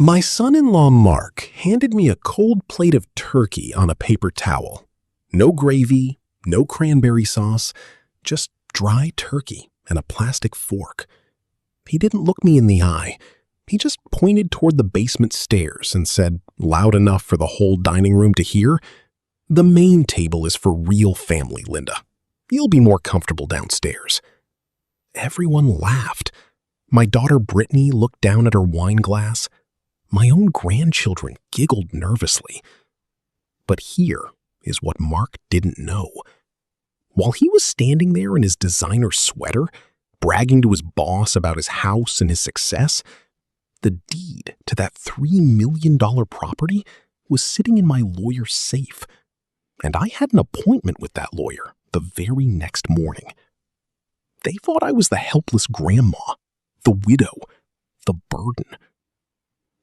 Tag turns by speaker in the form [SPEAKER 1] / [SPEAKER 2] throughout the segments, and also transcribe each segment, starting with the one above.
[SPEAKER 1] My son-in-law Mark handed me a cold plate of turkey on a paper towel. No gravy, no cranberry sauce, just dry turkey and a plastic fork. He didn't look me in the eye. He just pointed toward the basement stairs and said, loud enough for the whole dining room to hear, "The main table is for real family, Linda. You'll be more comfortable downstairs." Everyone laughed. My daughter Brittany looked down at her wine glass. My own grandchildren giggled nervously. But here is what Mark didn't know. While he was standing there in his designer sweater, bragging to his boss about his house and his success, the deed to that $3 million property was sitting in my lawyer's safe. And I had an appointment with that lawyer the very next morning. They thought I was the helpless grandma, the widow, the burden.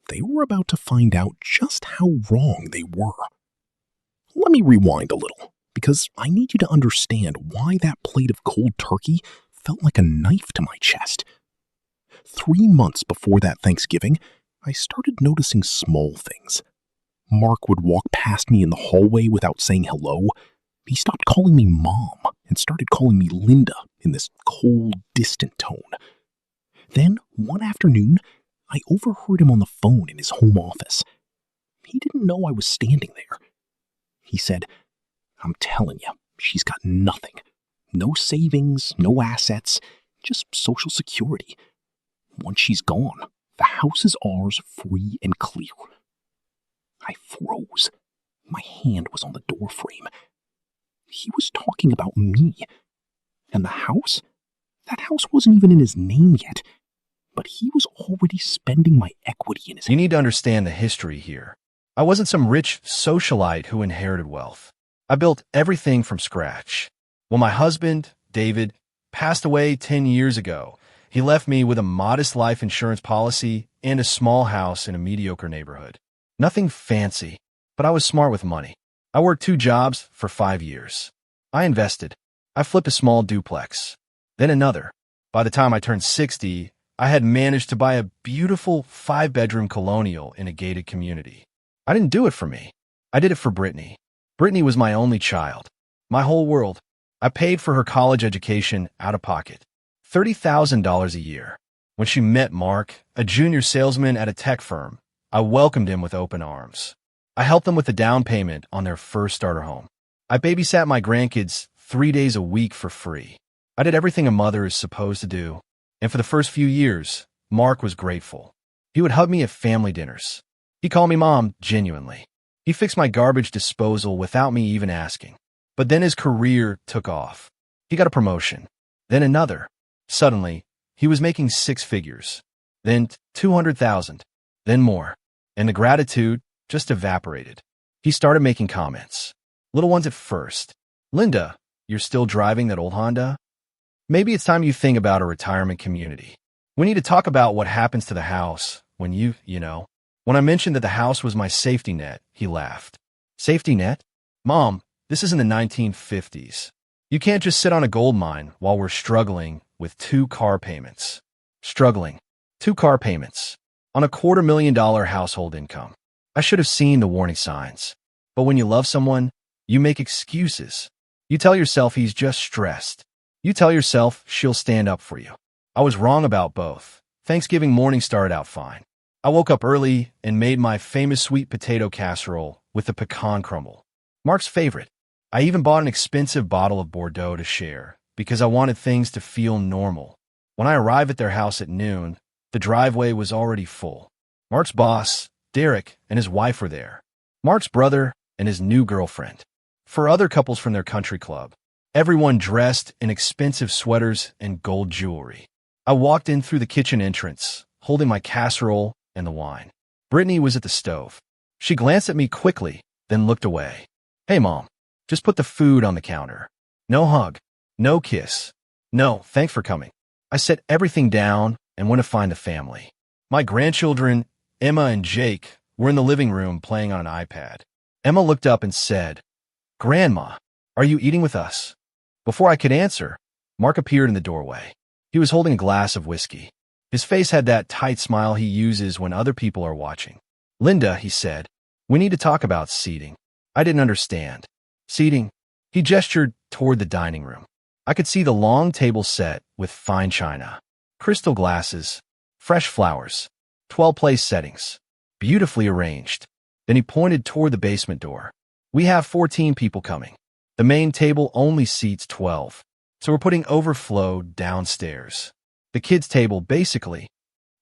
[SPEAKER 1] They were about to find out just how wrong they were. Let me rewind a little, because I need you to understand why that plate of cold turkey felt like a knife to my chest. 3 months before that Thanksgiving, I started noticing small things. Mark would walk past me in the hallway without saying hello. He stopped calling me Mom and started calling me Linda in this cold, distant tone. Then, one afternoon, I overheard him on the phone in his home office. He didn't know I was standing there. He said, "I'm telling you, she's got nothing. No savings, no assets, just Social Security. Once she's gone, the house is ours free and clear." I froze. My hand was on the doorframe. He was talking about me. And the house? That house wasn't even in his name yet. But he was already spending my equity in his...
[SPEAKER 2] You need to understand the history here. I wasn't some rich socialite who inherited wealth. I built everything from scratch. When my husband, David, passed away 10 years ago, he left me with a modest life insurance policy and a small house in a mediocre neighborhood. Nothing fancy, but I was smart with money. I worked 2 jobs for 5 years. I invested. I flipped a small duplex, then another. By the time I turned 60, I had managed to buy a beautiful 5-bedroom colonial in a gated community. I didn't do it for me. I did it for Brittany. Brittany was my only child, my whole world. I paid for her college education out of pocket, $30,000 a year. When she met Mark, a junior salesman at a tech firm, I welcomed him with open arms. I helped them with the down payment on their first starter home. I babysat my grandkids 3 days a week for free. I did everything a mother is supposed to do. And for the first few years, Mark was grateful. He would hug me at family dinners. He called me Mom genuinely. He fixed my garbage disposal without me even asking. But then his career took off. He got a promotion, then another. Suddenly, he was making 6 figures, then 200,000, then more. And the gratitude just evaporated. He started making comments. Little ones at first. "Linda, you're still driving that old Honda? Maybe it's time you think about a retirement community. We need to talk about what happens to the house when you know." When I mentioned that the house was my safety net, he laughed. "Safety net? Mom, this is in the 1950s. You can't just sit on a gold mine while we're struggling with 2 car payments." Struggling. 2 car payments. On a $250,000 household income. I should have seen the warning signs. But when you love someone, you make excuses. You tell yourself he's just stressed. You tell yourself she'll stand up for you. I was wrong about both. Thanksgiving morning started out fine. I woke up early and made my famous sweet potato casserole with the pecan crumble. Mark's favorite. I even bought an expensive bottle of Bordeaux to share because I wanted things to feel normal. When I arrived at their house at noon, the driveway was already full. Mark's boss, Derek, and his wife were there. Mark's brother and his new girlfriend. 4 other couples from their country club. Everyone dressed in expensive sweaters and gold jewelry. I walked in through the kitchen entrance, holding my casserole and the wine. Brittany was at the stove. She glanced at me quickly, then looked away. "Hey, Mom, just put the food on the counter. No hug, no kiss. No, thanks for coming." I set everything down and went to find the family. My grandchildren, Emma and Jake, were in the living room playing on an iPad. Emma looked up and said, "Grandma, are you eating with us?" Before I could answer, Mark appeared in the doorway. He was holding a glass of whiskey. His face had that tight smile he uses when other people are watching. "Linda," he said, "we need to talk about seating." I didn't understand. Seating? He gestured toward the dining room. I could see the long table set with fine china, crystal glasses, fresh flowers, 12-place settings, beautifully arranged. Then he pointed toward the basement door. "We have 14 people coming. The main table only seats 12, so we're putting overflow downstairs. The kids' table, basically."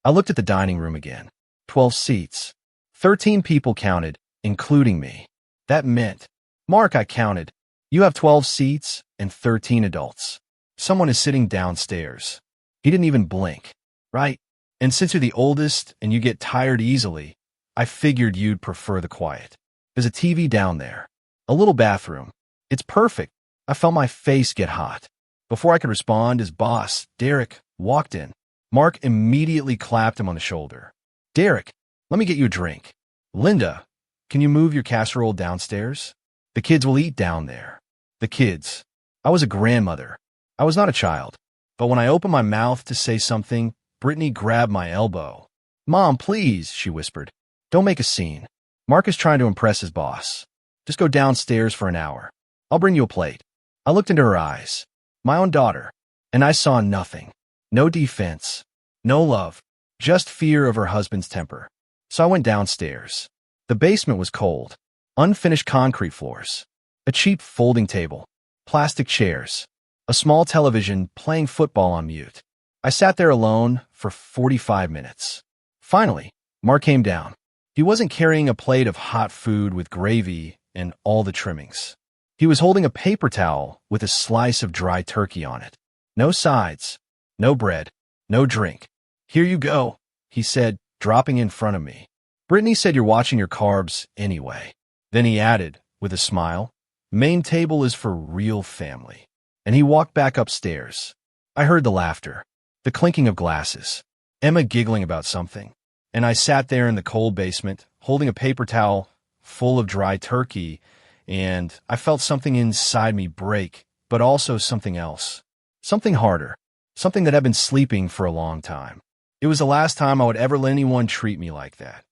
[SPEAKER 2] I looked at the dining room again. 12 seats. 13 people counted, including me. That meant, "Mark," I counted, "you have 12 seats and 13 adults. Someone is sitting downstairs." He didn't even blink. "Right. And since you're the oldest and you get tired easily, I figured you'd prefer the quiet. There's a TV down there. A little bathroom. It's perfect." I felt my face get hot. Before I could respond, his boss, Derek, walked in. Mark immediately clapped him on the shoulder. "Derek, let me get you a drink." "Linda, can you move your casserole downstairs? The kids will eat down there." The kids. I was a grandmother. I was not a child. But when I opened my mouth to say something, Brittany grabbed my elbow. "Mom, please," she whispered. "Don't make a scene. Mark is trying to impress his boss. Just go downstairs for an hour. I'll bring you a plate." I looked into her eyes. My own daughter. And I saw nothing. No defense. No love. Just fear of her husband's temper. So I went downstairs. The basement was cold. Unfinished concrete floors. A cheap folding table. Plastic chairs. A small television playing football on mute. I sat there alone for 45 minutes. Finally, Mark came down. He wasn't carrying a plate of hot food with gravy and all the trimmings. He was holding a paper towel with a slice of dry turkey on it. No sides, no bread, no drink. "Here you go," he said, dropping in front of me. "Brittany said you're watching your carbs anyway." Then he added, with a smile, "Main table is for real family." And he walked back upstairs. I heard the laughter, the clinking of glasses, Emma giggling about something. And I sat there in the cold basement, holding a paper towel full of dry turkey, and I felt something inside me break, but also something else. Something harder. Something that had been sleeping for a long time. It was the last time I would ever let anyone treat me like that.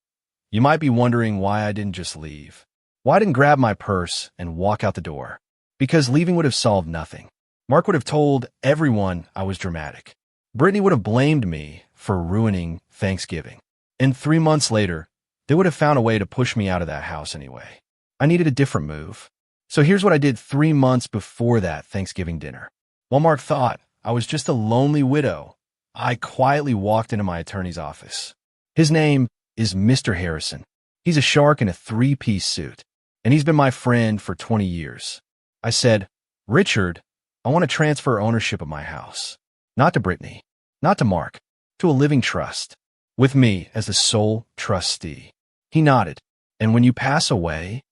[SPEAKER 2] You might be wondering why I didn't just leave. Why I didn't grab my purse and walk out the door. Because leaving would have solved nothing. Mark would have told everyone I was dramatic. Brittany would have blamed me for ruining Thanksgiving. And 3 months later, they would have found a way to push me out of that house anyway. I needed a different move. So here's what I did 3 months before that Thanksgiving dinner. While Mark thought I was just a lonely widow, I quietly walked into my attorney's office. His name is Mr. Harrison. He's a shark in a 3-piece suit, and he's been my friend for 20 years. I said, "Richard, I want to transfer ownership of my house. Not to Brittany, not to Mark, to a living trust, with me as the sole trustee." He nodded. "And when you pass away,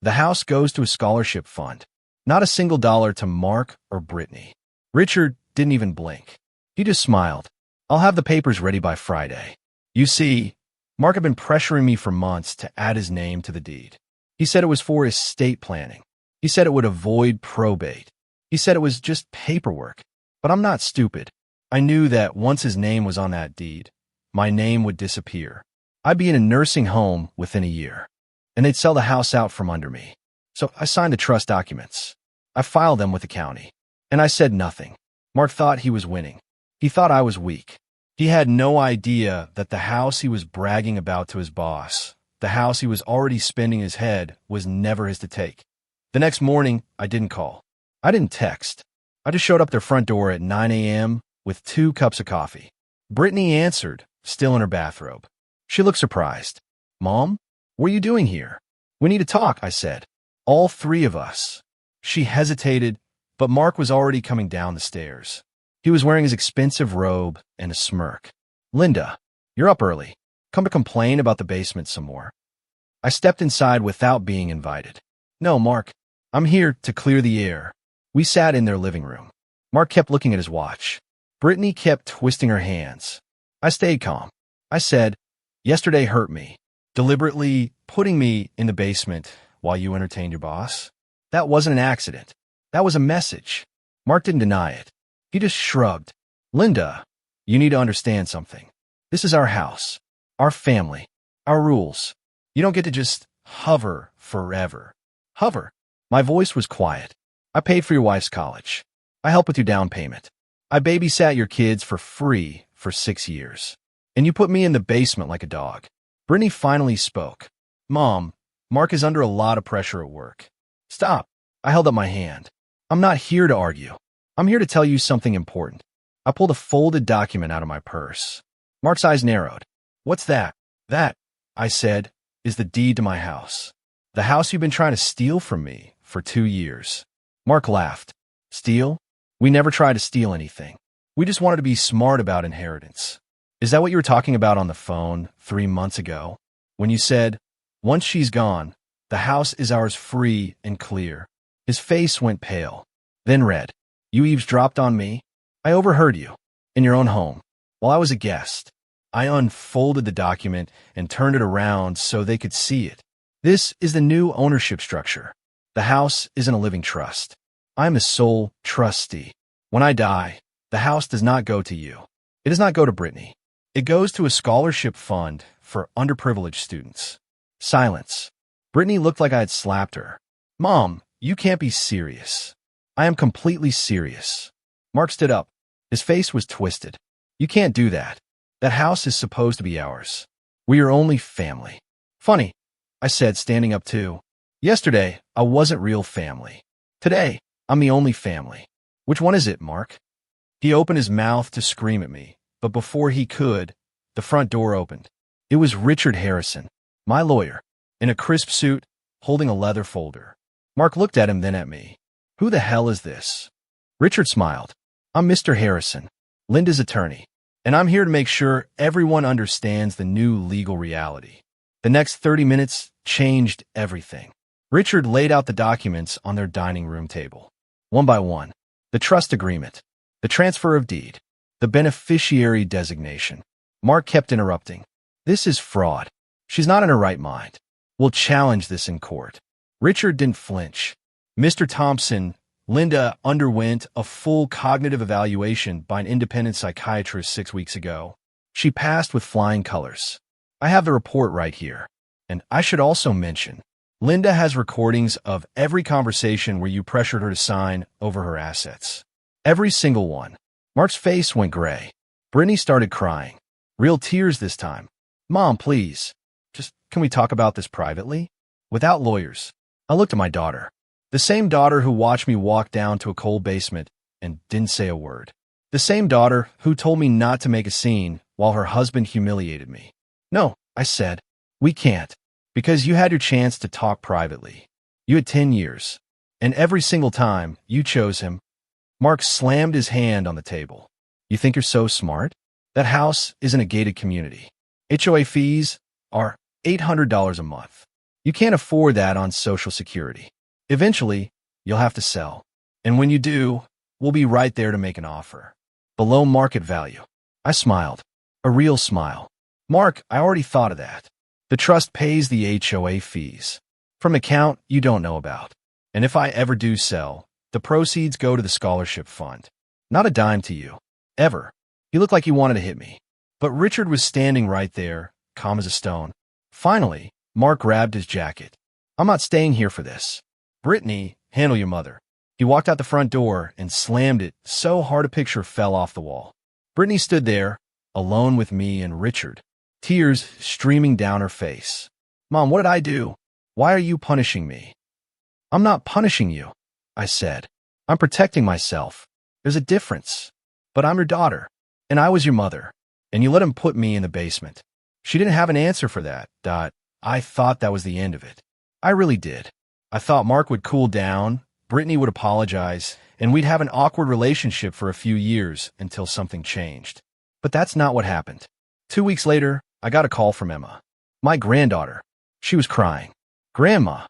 [SPEAKER 2] the house goes to a scholarship fund. Not a single dollar to Mark or Brittany." Richard didn't even blink. He just smiled. "I'll have the papers ready by Friday." You see, Mark had been pressuring me for months to add his name to the deed. He said it was for estate planning. He said it would avoid probate. He said it was just paperwork. But I'm not stupid. I knew that once his name was on that deed, my name would disappear. I'd be in a nursing home within a year, and they'd sell the house out from under me. So I signed the trust documents. I filed them with the county, and I said nothing. Mark thought he was winning. He thought I was weak. He had no idea that the house he was bragging about to his boss, the house he was already spending his head, was never his to take. The next morning, I didn't call. I didn't text. I just showed up their front door at 9 a.m. with 2 cups of coffee. Brittany answered, still in her bathrobe. She looked surprised. "Mom, what are you doing here?" "We need to talk," I said. "All 3 of us." She hesitated, but Mark was already coming down the stairs. He was wearing his expensive robe and a smirk. "Linda, you're up early. Come to complain about the basement some more." I stepped inside without being invited. "No, Mark, I'm here to clear the air." We sat in their living room. Mark kept looking at his watch. Brittany kept twisting her hands. I stayed calm. I said, "Yesterday hurt me. Deliberately putting me in the basement while you entertained your boss. That wasn't an accident. That was a message." Mark didn't deny it. He just shrugged. "Linda, you need to understand something. This is our house, our family, our rules. You don't get to just hover forever. Hover. My voice was quiet. I paid for your wife's college. I helped with your down payment. I babysat your kids for free for 6 years. And you put me in the basement like a dog. Brittany finally spoke. Mom, Mark is under a lot of pressure at work. Stop. I held up my hand. I'm not here to argue. I'm here to tell you something important. I pulled a folded document out of my purse. Mark's eyes narrowed. What's that? That, I said, is the deed to my house. The house you've been trying to steal from me for 2 years. Mark laughed. Steal? We never tried to steal anything. We just wanted to be smart about inheritance. Is that what you were talking about on the phone 3 months ago? When you said, once she's gone, the house is ours free and clear. His face went pale, then red. You eavesdropped on me? I overheard you. In your own home. While I was a guest. I unfolded the document and turned it around so they could see it. This is the new ownership structure. The house isn't a living trust. I'm the sole trustee. When I die, the house does not go to you. It does not go to Brittany. It goes to a scholarship fund for underprivileged students. Silence. Brittany looked like I had slapped her. Mom, you can't be serious. I am completely serious. Mark stood up. His face was twisted. You can't do that. That house is supposed to be ours. We are only family. Funny, I said, standing up too. Yesterday, I wasn't real family. Today, I'm the only family. Which one is it, Mark? He opened his mouth to scream at me, but before he could, the front door opened. It was Richard Harrison, my lawyer, in a crisp suit, holding a leather folder. Mark looked at him, then at me. Who the hell is this? Richard smiled. I'm Mr. Harrison, Linda's attorney, and I'm here to make sure everyone understands the new legal reality. The next 30 minutes changed everything. Richard laid out the documents on their dining room table. One by one. The trust agreement, the transfer of deed, the beneficiary designation. Mark kept interrupting. This is fraud. She's not in her right mind. We'll challenge this in court. Richard didn't flinch. Mr. Thompson, Linda underwent a full cognitive evaluation by an independent psychiatrist 6 weeks ago. She passed with flying colors. I have the report right here. And I should also mention, Linda has recordings of every conversation where you pressured her to sign over her assets. Every single one. Mark's face went gray. Brittany started crying. Real tears this time. Mom, please. Can we talk about this privately? Without lawyers. I looked at my daughter. The same daughter who watched me walk down to a cold basement and didn't say a word. The same daughter who told me not to make a scene while her husband humiliated me. No, I said. We can't. Because you had your chance to talk privately. You had 10 years. And every single time, you chose him. Mark slammed his hand on the table. You think you're so smart? That house isn't a gated community. HOA fees are $800 a month. You can't afford that on Social Security. Eventually, you'll have to sell. And when you do, we'll be right there to make an offer. Below market value. I smiled. A real smile. Mark, I already thought of that. The trust pays the HOA fees. From an account you don't know about. And if I ever do sell, the proceeds go to the scholarship fund. Not a dime to you. Ever. He looked like he wanted to hit me. But Richard was standing right there, calm as a stone. Finally, Mark grabbed his jacket. I'm not staying here for this. Brittany, handle your mother. He walked out the front door and slammed it so hard a picture fell off the wall. Brittany stood there, alone with me and Richard, tears streaming down her face. Mom, what did I do? Why are you punishing me? I'm not punishing you, I said. I'm protecting myself. There's a difference. But I'm your daughter, and I was your mother, and you let him put me in the basement. She didn't have an answer for that. I thought that was the end of it. I really did. I thought Mark would cool down, Brittany would apologize, and we'd have an awkward relationship for a few years until something changed. But that's not what happened. 2 weeks later, I got a call from Emma, my granddaughter. She was crying. Grandma,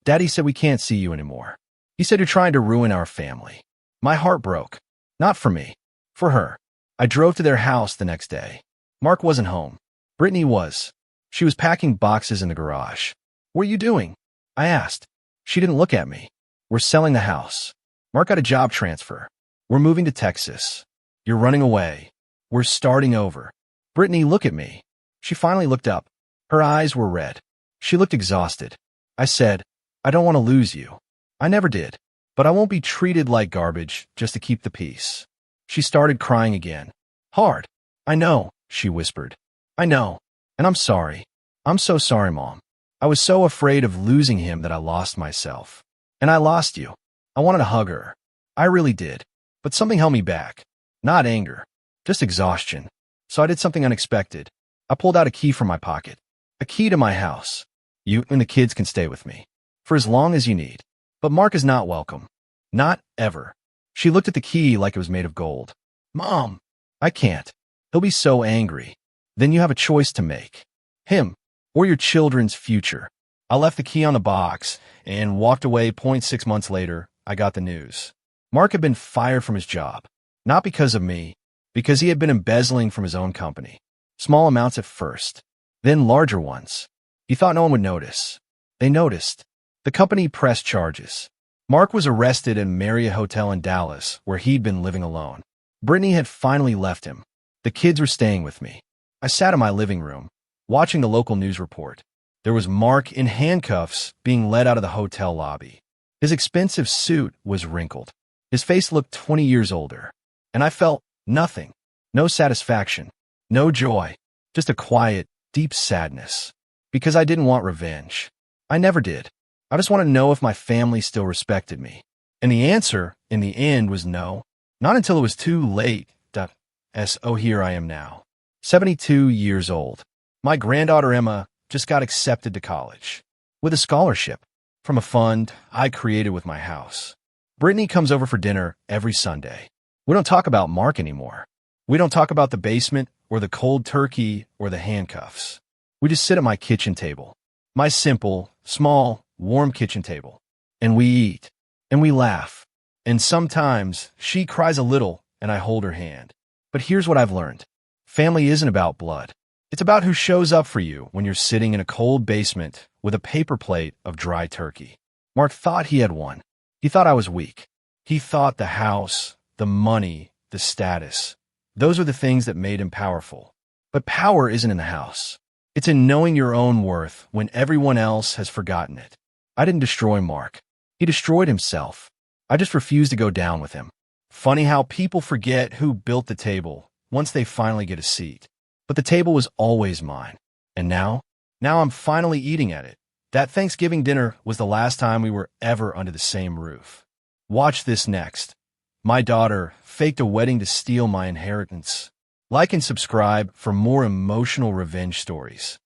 [SPEAKER 2] Daddy said we can't see you anymore. He said you're trying to ruin our family. My heart broke. Not for me. For her. I drove to their house the next day. Mark wasn't home. Brittany was. She was packing boxes in the garage. What are you doing? I asked. She didn't look at me. We're selling the house. Mark got a job transfer. We're moving to Texas. You're running away. We're starting over. Brittany, look at me. She finally looked up. Her eyes were red. She looked exhausted. I said, I don't want to lose you. I never did. But I won't be treated like garbage just to keep the peace. She started crying again. Hard. I know, she whispered. I know. And I'm sorry. I'm so sorry, Mom. I was so afraid of losing him that I lost myself. And I lost you. I wanted to hug her. I really did. But something held me back. Not anger. Just exhaustion. So I did something unexpected. I pulled out a key from my pocket. A key to my house. You and the kids can stay with me. For as long as you need. But Mark is not welcome. Not ever. She looked at the key like it was made of gold. Mom, I can't. He'll be so angry. Then you have a choice to make. Him, or your children's future. I left the key on the box and walked away. 6 months later, I got the news. Mark had been fired from his job. Not because of me, because he had been embezzling from his own company. Small amounts at first, then larger ones. He thought no one would notice. They noticed. The company pressed charges. Mark was arrested at a Marriott hotel in Dallas, where he'd been living alone. Brittany had finally left him. The kids were staying with me. I sat in my living room, watching the local news report. There was Mark in handcuffs being led out of the hotel lobby. His expensive suit was wrinkled. His face looked 20 years older. And I felt nothing. No satisfaction. No joy. Just a quiet, deep sadness. Because I didn't want revenge. I never did. I just wanted to know if my family still respected me. And the answer, in the end, was no. Not until it was too late. So here I am now. 72 years old. My granddaughter Emma just got accepted to college. With a scholarship. From a fund I created with my house. Brittany comes over for dinner every Sunday. We don't talk about Mark anymore. We don't talk about the basement or the cold turkey or the handcuffs. We just sit at my kitchen table. My simple, small, warm kitchen table. And we eat. And we laugh. And sometimes she cries a little and I hold her hand. But here's what I've learned. Family isn't about blood. It's about who shows up for you when you're sitting in a cold basement with a paper plate of dry turkey. Mark thought he had won. He thought I was weak. He thought the house, the money, the status. Those are the things that made him powerful. But power isn't in the house. It's in knowing your own worth when everyone else has forgotten it. I didn't destroy Mark. He destroyed himself. I just refused to go down with him. Funny how people forget who built the table once they finally get a seat. But the table was always mine. And now I'm finally eating at it. That Thanksgiving dinner was the last time we were ever under the same roof. Watch this next. My daughter faked a wedding to steal my inheritance. Like and subscribe for more emotional revenge stories.